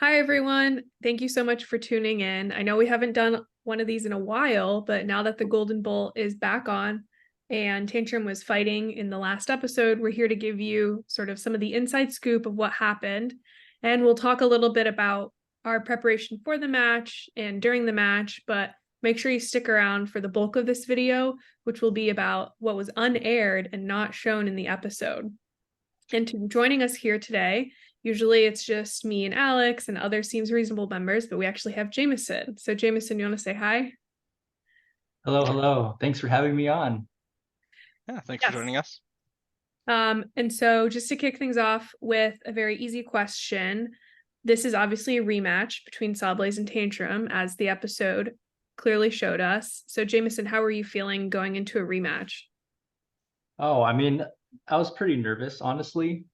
Hi, everyone. Thank you so much for tuning in. I know we haven't done one of these in a while, but now that the Golden Bowl is back on and Tantrum was fighting in the last episode, we're here to give you sort of some of the inside scoop of what happened. And we'll talk a little bit about our preparation for the match and during the match, but make sure you stick around for the bulk of this video, which will be about what was unaired and not shown in the episode. And joining us here today, usually it's just me and Alex and other Seems Reasonable members, but we actually have Jamison. So Jamison, you want to say hi? Hello, hello. Thanks for having me on. Yeah, thanks for Yes. joining us. And so just to kick things off with a very easy question, this is obviously a rematch between Sawblaze and Tantrum, as the episode clearly showed us. So Jamison, how are you feeling going into a rematch? Oh, I was pretty nervous, honestly.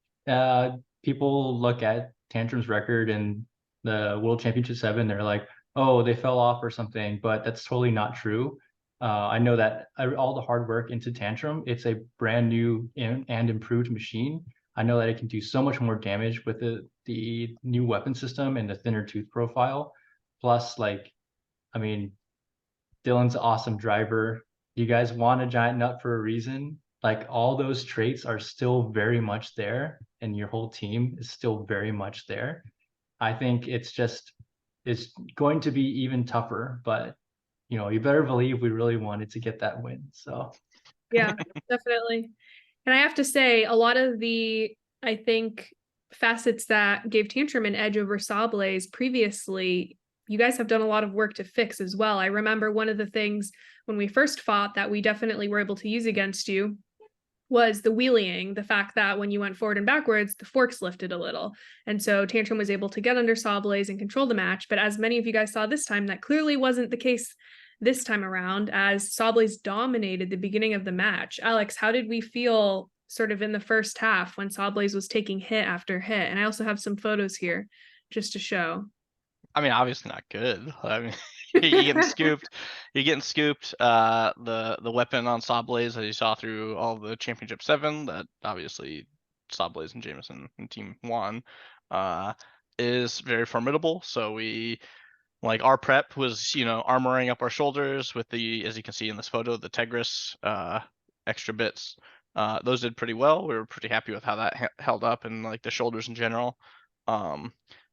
People look at Tantrum's record in the World Championship 7, they're like, oh, they fell off or something, but that's totally not true. I know that all the hard work into Tantrum, it's a brand new and improved machine. I know that it can do so much more damage with the new weapon system and the thinner tooth profile. Plus, I mean, Dylan's an awesome driver. You guys want a giant nut for a reason. Like all those traits are still very much there, and your whole team is still very much there. I think it's going to be even tougher, but you better believe we really wanted to get that win. So Yeah, definitely. And I have to say, a lot of I think, facets that gave Tantrum an edge over Sawblaze previously, you guys have done a lot of work to fix as well. I remember one of the things when we first fought that we definitely were able to use against you was the wheeling, the fact that when you went forward and backwards, the forks lifted a little. And so Tantrum was able to get under Sawblaze and control the match. But as many of you guys saw this time, that clearly wasn't the case this time around, as Sawblaze dominated the beginning of the match. Alex, how did we feel sort of in the first half when Sawblaze was taking hit after hit? And I also have some photos here just to show. I mean, obviously not good. I mean, you getting scooped. You're getting scooped. The weapon on Sawblaze, as you saw through all the Championship 7, that obviously Sawblaze and Jamison and team won, is very formidable. So our prep was, armoring up our shoulders with as you can see in this photo, the Tegris extra bits. Those did pretty well. We were pretty happy with how that held up and like the shoulders in general.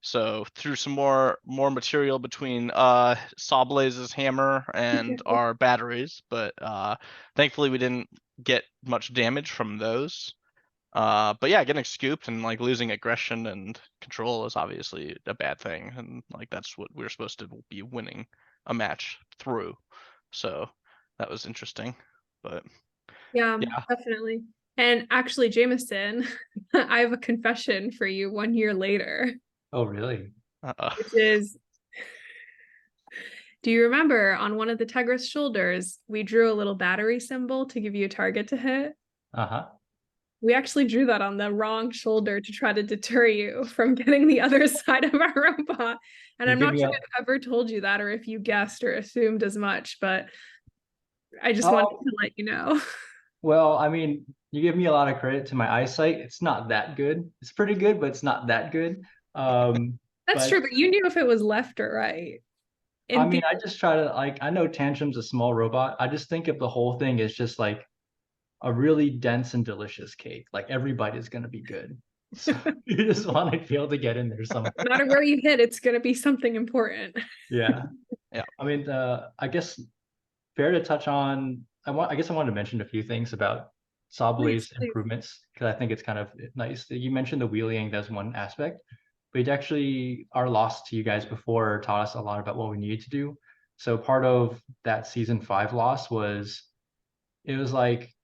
So threw some more material between Sawblaze's hammer and our batteries, but thankfully we didn't get much damage from those. But yeah, getting scooped and like losing aggression and control is obviously a bad thing, and like that's what we're supposed to be winning a match through. So that was interesting, but Yeah, yeah. definitely. And actually, Jameson, I have a confession for you 1 year later, oh really? which is, do you remember on one of the Tegris shoulders, we drew a little battery symbol to give you a target to hit? Uh-huh. We actually drew that on the wrong shoulder to try to deter you from getting the other side of our robot. And You I'm give not me sure a if I've ever told you that or if you guessed or assumed as much, but I just wanted oh to let you know. well, you give me a lot of credit to my eyesight. It's not that good. It's pretty good, but it's not that good. That's true, But but you knew if it was left or right. In theory. I just try to I know Tantrum's a small robot. I just think of the whole thing as just like a really dense and delicious cake. Like every bite is gonna be good. So you just want to be able to get in there somehow. No matter where you hit, it's going to be something important. Yeah. Yeah. I guess fair to touch on. I guess I wanted to mention a few things about Please, Sawblaze please. improvements because I think it's kind of nice. You mentioned the wheeling, that's one aspect, but it actually our loss to you guys before taught us a lot about what we needed to do. So part of that season 5 loss was it was like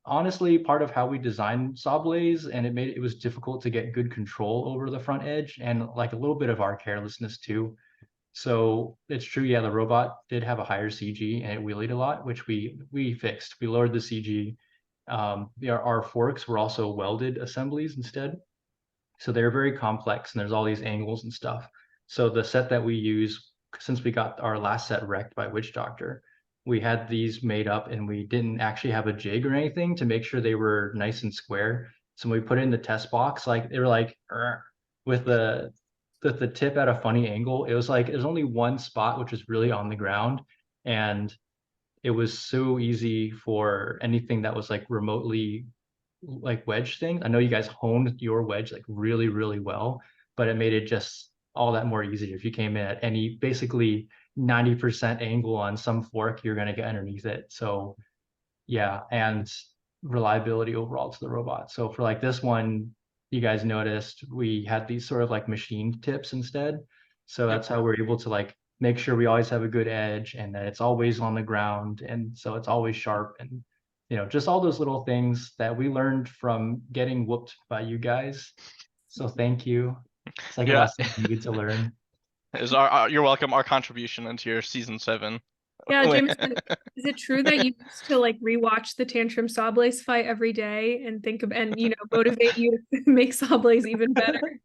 honestly part of how we designed Sawblaze, and it was difficult to get good control over the front edge and like a little bit of our carelessness too. So it's true, yeah, the robot did have a higher CG and it wheelied a lot, which we fixed. We lowered the CG. Our forks were also welded assemblies instead, so they're very complex and there's all these angles and stuff. So the set that we use, since we got our last set wrecked by Witch Doctor, we had these made up and we didn't actually have a jig or anything to make sure they were nice and square. So when we put it in the test box, like they were like with the the tip at a funny angle. It was like there's only one spot which is really on the ground, and it was so easy for anything that was like remotely like wedge thing. I know you guys honed your wedge like really, really well, but it made it just all that more easier. If you came in at any basically 90% angle on some fork, you're gonna get underneath it. So yeah, and reliability overall to the robot. So for like this one, you guys noticed we had these sort of like machined tips instead. So Yep. that's how we're able to like make sure we always have a good edge and that it's always on the ground. And so it's always sharp and, you know, just all those little things that we learned from getting whooped by you guys. So thank you. It's like a Yeah. lesson we needed to learn. Is you're welcome. Our contribution into your season 7. Yeah, Jamison, is it true that you used to like rewatch the Tantrum Sawblaze fight every day and think of and motivate you to make Sawblaze even better?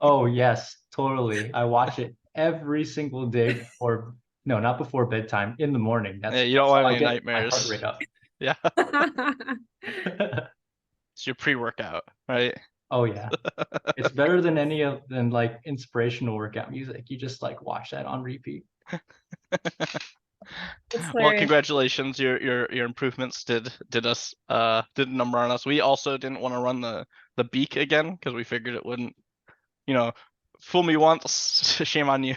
Oh yes, totally. I watch it every single day before, no, not before bedtime, in the morning. Yeah, you don't That's want how I any get my heart nightmares. rate up. Yeah, it's your pre-workout, right? Oh yeah. It's better than any of than like inspirational workout music. You just like watch that on repeat. That's Well, hilarious. congratulations. Your improvements did a number on us. We also didn't want to run the beak again because we figured it wouldn't, fool me once, shame on you.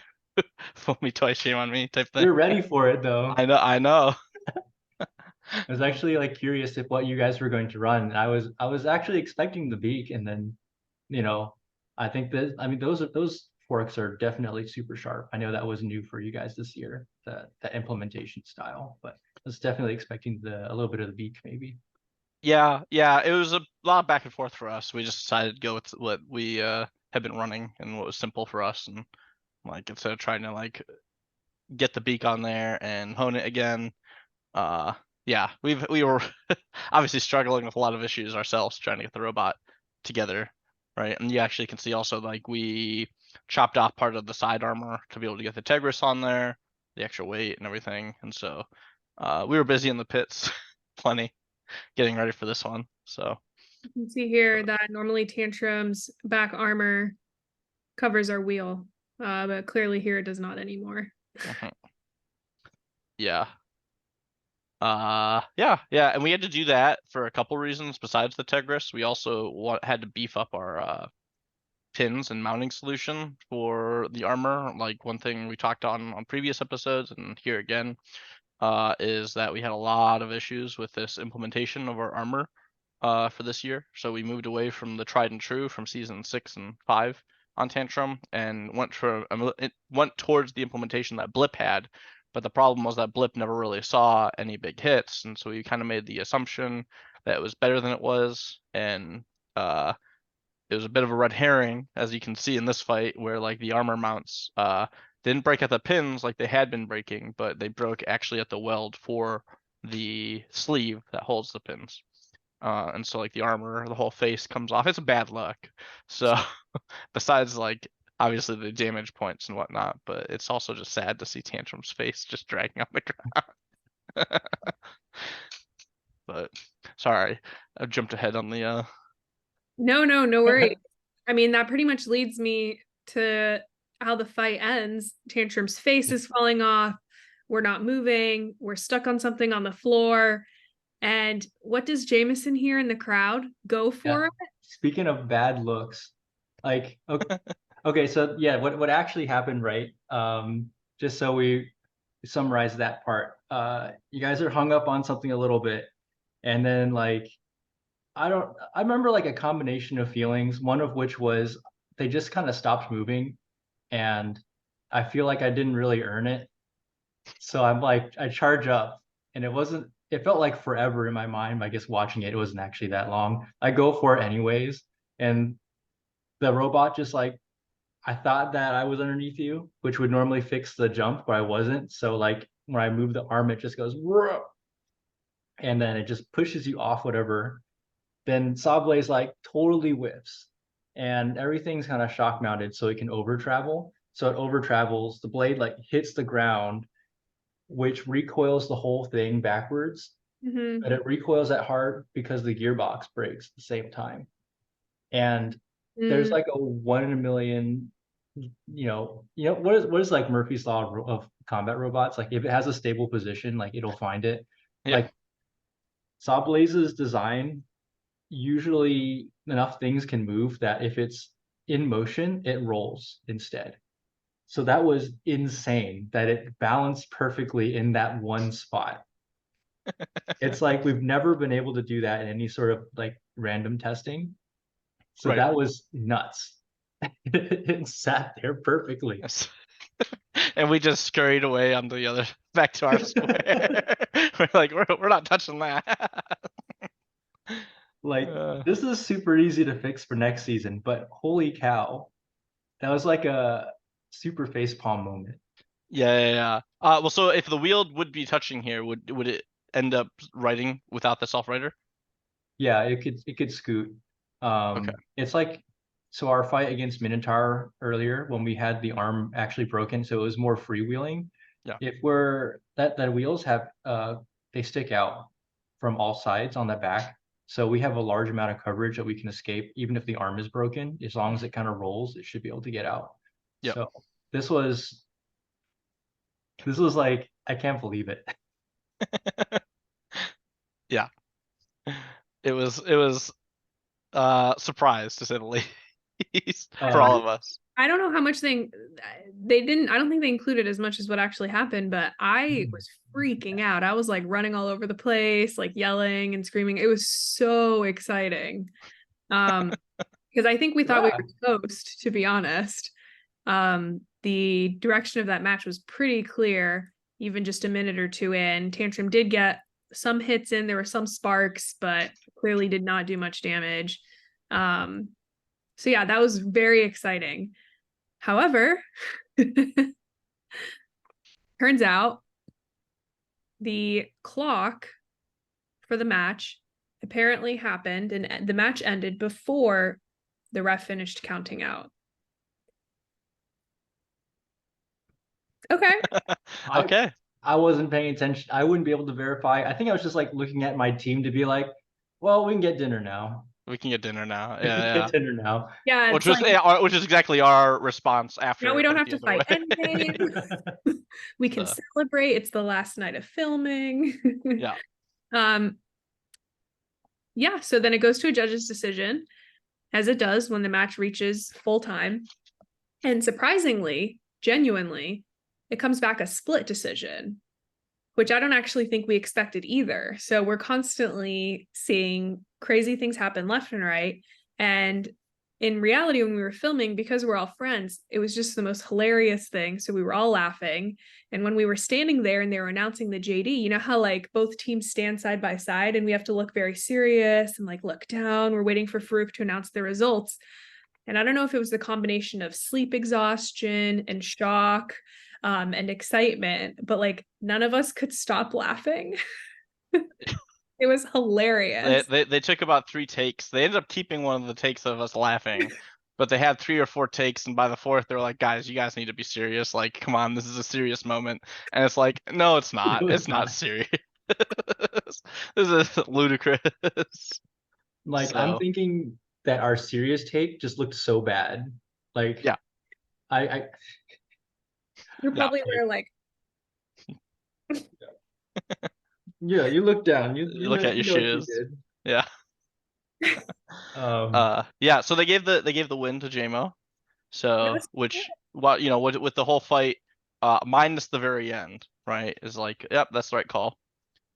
Fool me twice, shame on me type thing. We're ready for it though. I know. I was actually like curious if what you guys were going to run. I was actually expecting the beak, and then, you know, I think that I mean those forks are definitely super sharp. I know that was new for you guys this year, the implementation style, but I was definitely expecting a little bit of the beak maybe. Yeah, it was a lot of back and forth for us. We just decided to go with what we had been running and what was simple for us, and like instead of trying to like get the beak on there and hone it again. Yeah, we were obviously struggling with a lot of issues ourselves trying to get the robot together, right? And you actually can see also like we chopped off part of the side armor to be able to get the Tegris on there, the extra weight and everything. And so we were busy in the pits plenty getting ready for this one. So You can see here that normally Tantrum's back armor covers our wheel, but clearly here it does not anymore. mhm. Yeah. Yeah, and we had to do that for a couple reasons besides the Tegris. We also had to beef up our pins and mounting solution for the armor. Like one thing we talked on previous episodes and here again is that we had a lot of issues with this implementation of our armor for this year. So we moved away from the tried and true from season 6 and 5 on Tantrum and it went towards the implementation that Blip had. But the problem was that Blip never really saw any big hits, and so we kind of made the assumption that it was better than it was, and it was a bit of a red herring, as you can see in this fight, where like the armor mounts didn't break at the pins like they had been breaking, but they broke actually at the weld for the sleeve that holds the pins. And so like the armor, the whole face comes off. It's bad luck. So besides like obviously the damage points and whatnot, but it's also just sad to see Tantrum's face just dragging on the ground. But sorry, I jumped ahead on the No worries. I mean, that pretty much leads me to how the fight ends. Tantrum's face is falling off. We're not moving. We're stuck on something on the floor. And what does Jamison hear in the crowd? Go for Yeah. it. Speaking of bad looks, like okay, so yeah, what actually happened, right? Just so we summarize that part. You guys are hung up on something a little bit, and then like I remember like a combination of feelings, one of which was they just kind of stopped moving, and I feel like I didn't really earn it. So I'm like, I charge up, and it felt like forever in my mind. I guess watching it wasn't actually that long. I go for it anyways, and the robot just like, I thought that I was underneath you, which would normally fix the jump, but I wasn't. So like when I move the arm, it just goes, "Whoa," and then it just pushes you off whatever. Then Sawblaze like totally whiffs, and everything's kind of shock mounted so it can over travel. So it over travels, the blade like hits the ground, which recoils the whole thing backwards, Mhm. but it recoils that hard because the gearbox breaks at the same time. And there's Mm. like a 1 in a million what is like Murphy's law of combat robots? Like if it has a stable position, like it'll find it. Yeah. Like Sawblaze's design, usually enough things can move that if it's in motion, it rolls instead. So that was insane that it balanced perfectly in that one spot. It's like we've never been able to do that in any sort of like random testing. So Right. that was nuts. It sat there perfectly. Yes. And we just scurried away on the other back to our square. We're like, we're not touching that. Like Uh, this is super easy to fix for next season, but holy cow, that was like a super facepalm moment. yeah. Well, so if the wheel would be touching here, would it end up writing without the self writer? Yeah, it could scoot. Okay. It's like so our fight against Minotaur earlier when we had the arm actually broken, so it was more freewheeling. Yeah. If we're that wheels have they stick out from all sides on the back, so we have a large amount of coverage that we can escape even if the arm is broken. As long as it kind of rolls, it should be able to get out. Yep. So this was this was like I can't believe it. Yeah. It was surprise to say the least for all of us. I don't know how much they didn't. I don't think they included as much as what actually happened, but I was freaking out. I was like running all over the place, like yelling and screaming. It was so exciting. Because I think we thought we Yeah. were toast, to be honest. The direction of that match was pretty clear, even just a minute or two in. Tantrum did get some hits in, there were some sparks, but clearly did not do much damage. So yeah, that was very exciting. However, turns out the clock for the match apparently happened and the match ended before the ref finished counting out. Okay. Okay. I wasn't paying attention. I wouldn't be able to verify. I think I was just like looking at my team to be like, well, we can get dinner now. We can get dinner now. We can Yeah. get dinner now. Yeah, Which it's was like which is exactly our response after now we it don't went have the to other way. fight Endgame. We can So, celebrate. It's the last night of filming. yeah. Um yeah, so then it goes to a judge's decision, as it does when the match reaches full time. And surprisingly, genuinely, it comes back a split decision, which I don't actually think we expected either. So we're constantly seeing crazy things happen left and right. And in reality, when we were filming, because we're all friends, it was just the most hilarious thing. So we were all laughing. And when we were standing there and they were announcing the JD, you know how like both teams stand side by side and we have to look very serious and like look down. We're waiting for Farouk to announce the results. And I don't know if it was the combination of sleep exhaustion and shock and excitement, but like none of us could stop laughing. It was hilarious. They took about 3 takes. They ended up keeping one of the takes of us laughing, but they had 3 or 4 takes, and by the fourth, they were like, "Guys, you guys need to be serious. Like, come on, this is a serious moment." And it's like, no, it's not. It was It's not not. serious. This is ludicrous. Like I'm So thinking that our serious take just looked so bad. Like yeah, I You're yeah. probably there like, yeah, you look down. Look at your You know what you shoes. did. Yeah. Yeah. So they gave the win to JMO. that So was which with the whole fight, minus the very end, right? Is like, yep, that's the right call.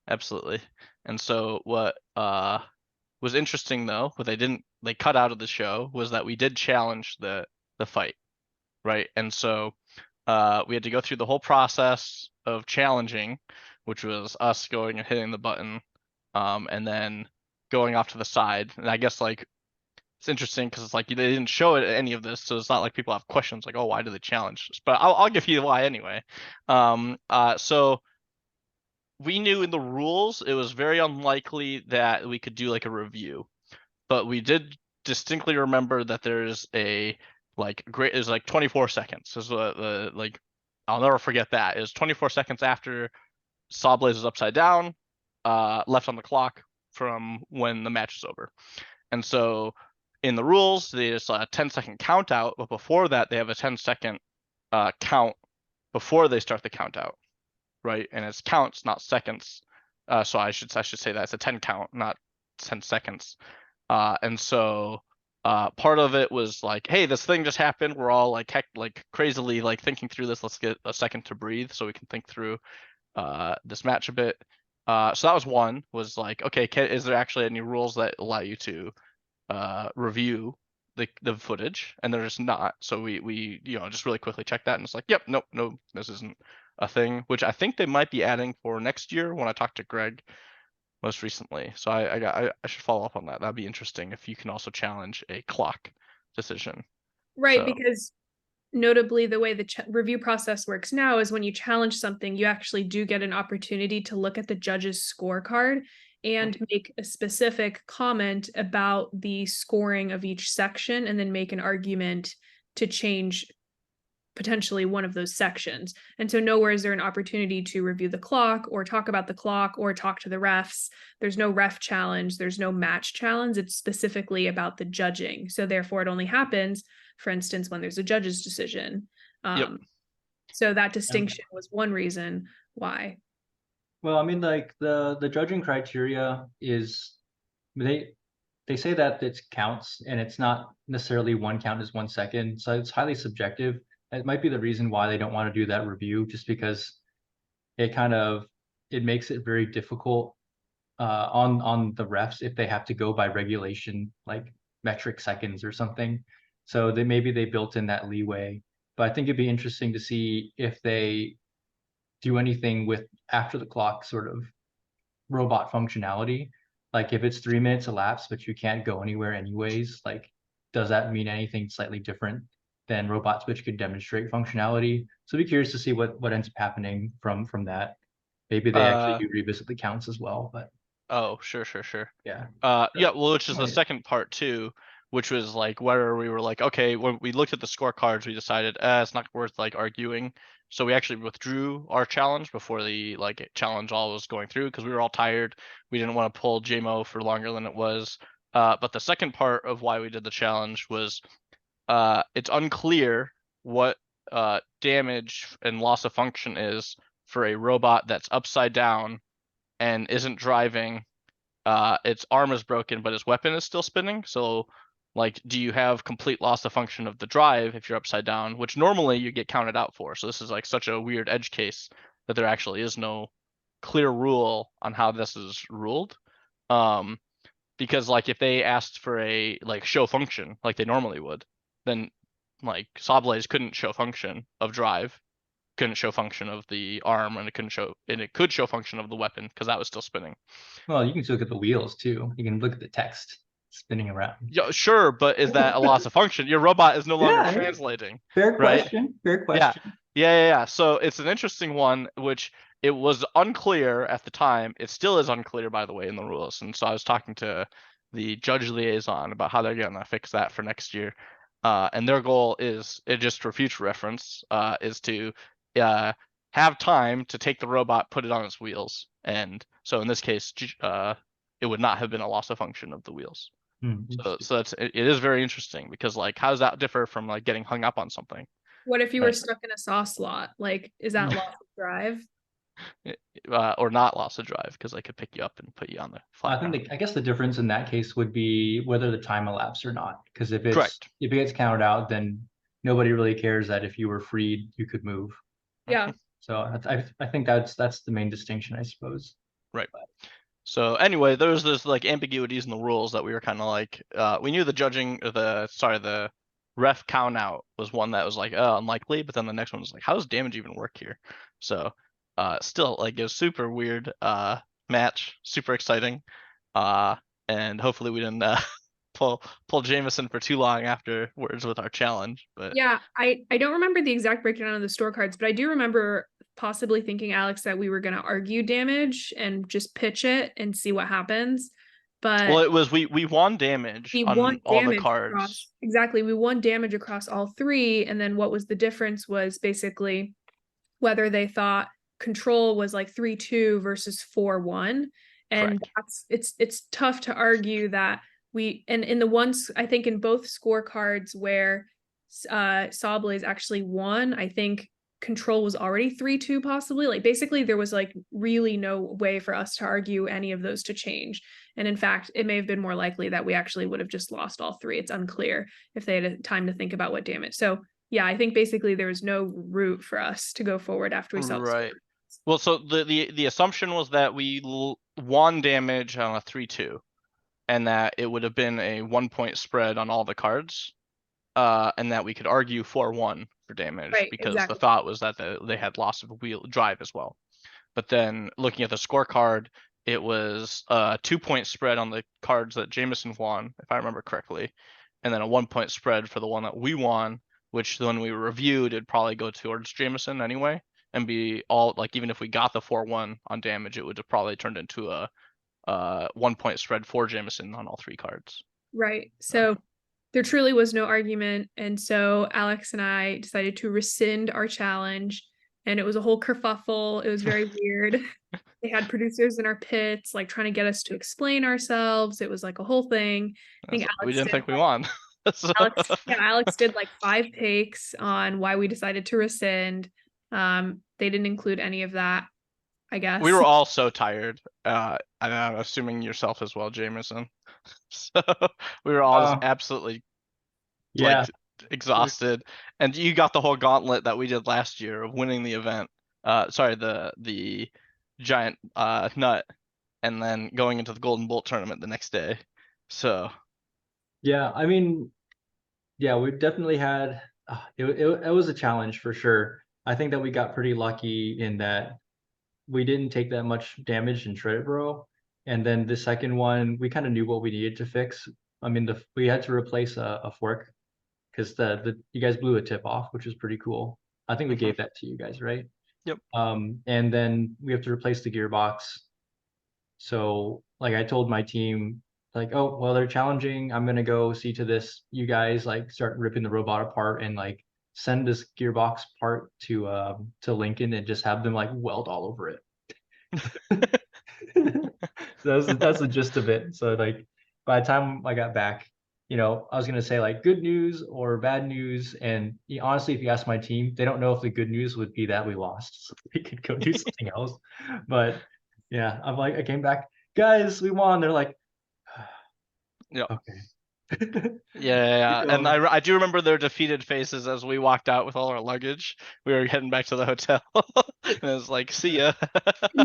Absolutely. And so what was interesting though, what they cut out of the show was that we did challenge the fight, right? And so we had to go through the whole process of challenging, which was us going and hitting the button, and then going off to the side. And I guess like it's interesting because it's like they didn't show it any of this, so it's not like people have questions like, oh, why do they challenge this? But I'll give you why anyway. So we knew in the rules it was very unlikely that we could do like a review, but we did distinctly remember that there's a like great is like 24 seconds is the like I'll never forget that. It was 24 seconds after Sawblaze was upside down, left on the clock from when the match is over. And so in the rules, there's a 10-second count out, but before that, they have a 10-second count before they start the count out, right? And it's counts, not seconds. So I should say that's a 10 count, not 10 seconds. And so part of it was like, hey, this thing just happened. We're all like crazily like thinking through this. Let's get a second to breathe so we can think through this match a bit. So that was one, was like, okay, is there actually any rules that allow you to review the footage? And there's not. So we just really quickly check that, and it's like, yep, nope, no, this isn't a thing, which I think they might be adding for next year when I talked to Greg most recently. So I should follow up on that. That'd be interesting if you can also challenge a clock decision. Right, So- because notably the way the review process works now is when you challenge something, you actually do get an opportunity to look at the judge's scorecard and make a specific comment about the scoring of each section, and then make an argument to change potentially one of those sections. And so nowhere is there an opportunity to review the clock or talk about the clock or talk to the refs. There's no ref challenge, there's no match challenge. It's specifically about the judging. So therefore it only happens, for instance, when there's a judge's decision. Yep. So that distinction was one reason why. Well, I mean, like the judging criteria is they say that it counts, and it's not necessarily one count is 1 second, so it's highly subjective. It might be the reason why they don't want to do that review, just because it makes it very difficult on the refs if they have to go by regulation, like metric seconds or something. So maybe they built in that leeway. But I think it'd be interesting to see if they do anything with after the clock sort of robot functionality. Like if it's 3 minutes elapsed, but you can't go anywhere anyways, like does that mean anything slightly different than robots which could demonstrate functionality? So I'd be curious to see what ends up happening from that. Maybe they actually do revisit the counts as well, but oh, sure. yeah. Yeah, well, which is the second part too, which was like where we were like, okay, when we looked at the scorecards, we decided it's not worth like arguing. So we actually withdrew our challenge before the like challenge all was going through, because we were all tired. We didn't want to pull JMO for longer than it was. But the second part of why we did the challenge was it's unclear what damage and loss of function is for a robot that's upside down and isn't driving. Its arm is broken, but its weapon is still spinning. So, like, do you have complete loss of function of the drive if you're upside down, which normally you get counted out for? So this is like such a weird edge case that there actually is no clear rule on how this is ruled. Because like if they asked for a like show function like they normally would, then like Sawblaze couldn't show function of drive, couldn't show function of the arm, and it could show function of the weapon because that was still spinning. Well, you can look at the wheels too. You can look at the text spinning around. Yeah, sure, but is that a loss of function? Your robot is no longer translating. Fair right? question. Fair question. Yeah. So it's an interesting one, which it was unclear at the time. It still is unclear, by the way, in the rules. And so I was talking to the judge liaison about how they're going to fix that for next year. And their goal is, just for future reference, is to have time to take the robot, put it on its wheels. And so in this case, it would not have been a loss of function of the wheels. So it is very interesting, because like, how does that differ from like getting hung up on something? What if you were stuck in a saw slot? Like, is that loss of drive? Or not loss of drive, because I could pick you up and put you on the flat ground. I guess the difference in that case would be whether the time elapsed or not. Because if Correct. if it gets counted out, then nobody really cares that if you were freed, you could move. Yeah. So I think that's the main distinction, I suppose. Right. So anyway, there's like ambiguities in the rules that we were kind of like, we knew the ref count out was one that was like unlikely, but then the next one was like, how does damage even work here? So still like it was super weird match, super exciting, and hopefully we didn't pull Jamison for too long afterwards with our challenge. But yeah, I don't remember the exact breakdown of the store cards, but I do remember possibly thinking, Alex, that we were going to argue damage and just pitch it and see what happens. But well, it was we won damage on all the cards. Exactly, we won damage across all three, and then what was the difference was basically whether they thought control was like 3-2 versus 4-1, and Correct. it's tough to argue that and in the ones, I think in both scorecards where Sawblaze actually won, I think control was already 3-2 possibly. Like basically there was like really no way for us to argue any of those to change. And in fact, it may have been more likely that we actually would have just lost all three. It's unclear if they had time to think about what damage. So yeah, I think basically there was no route for us to go forward after we saw the Right. score. Well, so the assumption was that we won damage on a 3-2, and that it would have been a 1-point spread on all the cards, and that we could argue 4-1 for damage Right, because the exactly. thought was that they had loss of wheel drive as well. But then looking at the scorecard, it was a 2-point spread on the cards that Jamison won, if I remember correctly, and then a 1-point spread for the one that we won, which when we reviewed, it'd probably go towards Jamison anyway, and be all like, even if we got the 4-1 on damage, it would have probably turned into a 1-point spread for Jamison on all three cards. Right. So there truly was no argument. And so Alex and I decided to rescind our challenge. And it was a whole kerfuffle. It was very weird. They had producers in our pits, like trying to get us to explain ourselves. It was like a whole thing. I think We Alex didn't did think we like, won. So... Alex did like 5 takes on why we decided to rescind. They didn't include any of that, I guess. We were all so tired. I'm assuming yourself as well, Jamison. So we were all just absolutely Yeah. like exhausted. And you got the whole gauntlet that we did last year of winning the event. Sorry, the giant nut, and then going into the Golden Bolt tournament the next day. So Yeah, I mean, yeah, we definitely had it was a challenge for sure. I think that we got pretty lucky in that we didn't take that much damage in Shredded Bro. And then the second one, we kind of knew what we needed to fix. I mean, we had to replace a fork because the you guys blew a tip off, which was pretty cool. I think we gave that to you guys, right? Yep. And then we have to replace the gearbox. So like I told my team, like, oh well, they're challenging. I'm gonna go see to this. You guys like start ripping the robot apart and like send this gearbox part to Lincoln and just have them like weld all over it. So that's the gist of it. So like by the time I got back, I was gonna say like good news or bad news, and honestly, if you ask my team, they don't know if the good news would be that we lost, so we could go do something else. But yeah, I came back, guys, we won. They're like, yeah. okay. Yeah. And I do remember their defeated faces as we walked out with all our luggage. We were heading back to the hotel, and it was like, see ya.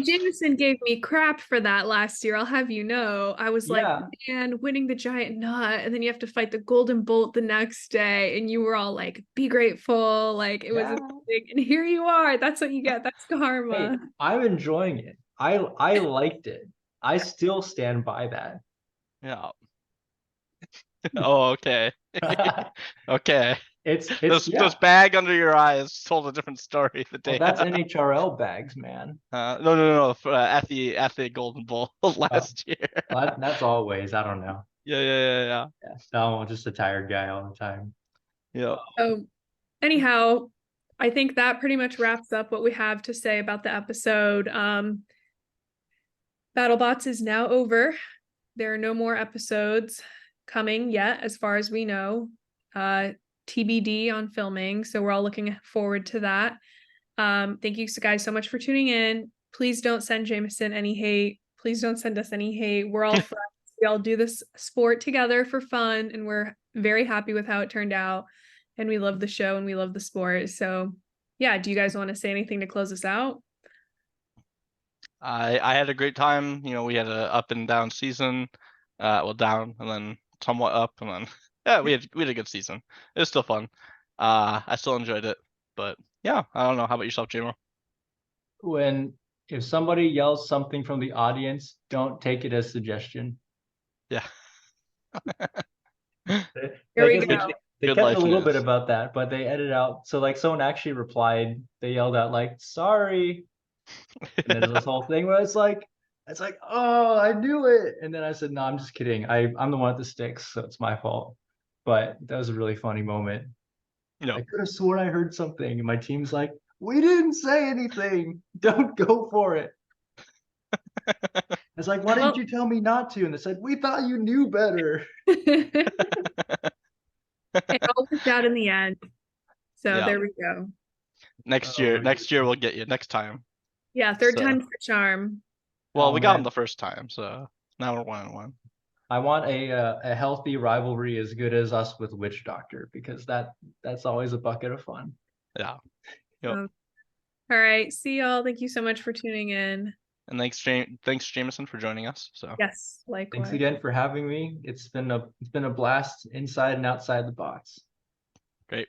Jamison gave me crap for that last year. I'll have you know. I was like, Yeah. man, winning the giant nut, and then you have to fight the golden bolt the next day, and you were all like, be grateful. Like it was amazing. And here you are. That's what you get. That's karma. Hey, I'm enjoying it. I liked it. I still stand by that. Yeah. Oh, okay. Okay. It's Those bag under your eyes told a different story the day. Well, that's NHRL bags, man. No. At the Golden Bowl last year. Well, that's always. I don't know. Yeah. Yeah, no, I'm just a tired guy all the time. Yeah. So, anyhow, I think that pretty much wraps up what we have to say about the episode. BattleBots is now over. There are no more episodes coming yet, as far as we know. TBD on filming, so we're all looking forward to that. Thank you guys so much for tuning in. Please don't send Jamison any hate. Please don't send us any hate. We're all friends. We all do this sport together for fun, and we're very happy with how it turned out. And we love the show and we love the sport. So yeah, do you guys want to say anything to close us out? I had a great time. We had a up and down season. Well, down and then somewhat up, and then yeah, we had a good season. It was still fun. I still enjoyed it, but yeah, I don't know. How about yourself, Jamo? If somebody yells something from the audience, don't take it as suggestion. Yeah. Here we go. They kept a little bit about that, but they edited out. So like someone actually replied, they yelled out like, sorry. And there's this whole thing where it's like, oh, I knew it. And then I said, no, I'm just kidding. I'm the one with the sticks, so it's my fault. But that was a really funny moment. No. I could have sworn I heard something, and my team's like, we didn't say anything. Don't go for it. It's like, why Well- didn't you tell me not to? And they said, we thought you knew better. It all worked out in the end. So Yeah. there we go. Next Oh year, my next year we'll get you next time. Yeah, third So- time's the charm. Well, Oh, we got him man. the first time, so now we're 1-1. I want a healthy rivalry as good as us with Witch Doctor, because that's always a bucket of fun. Yeah. Yep. All right. See y'all. Thank you so much for tuning in. And thanks Jamison for joining us. So Yes, likewise. Thanks again for having me. It's been a blast inside and outside the box. great.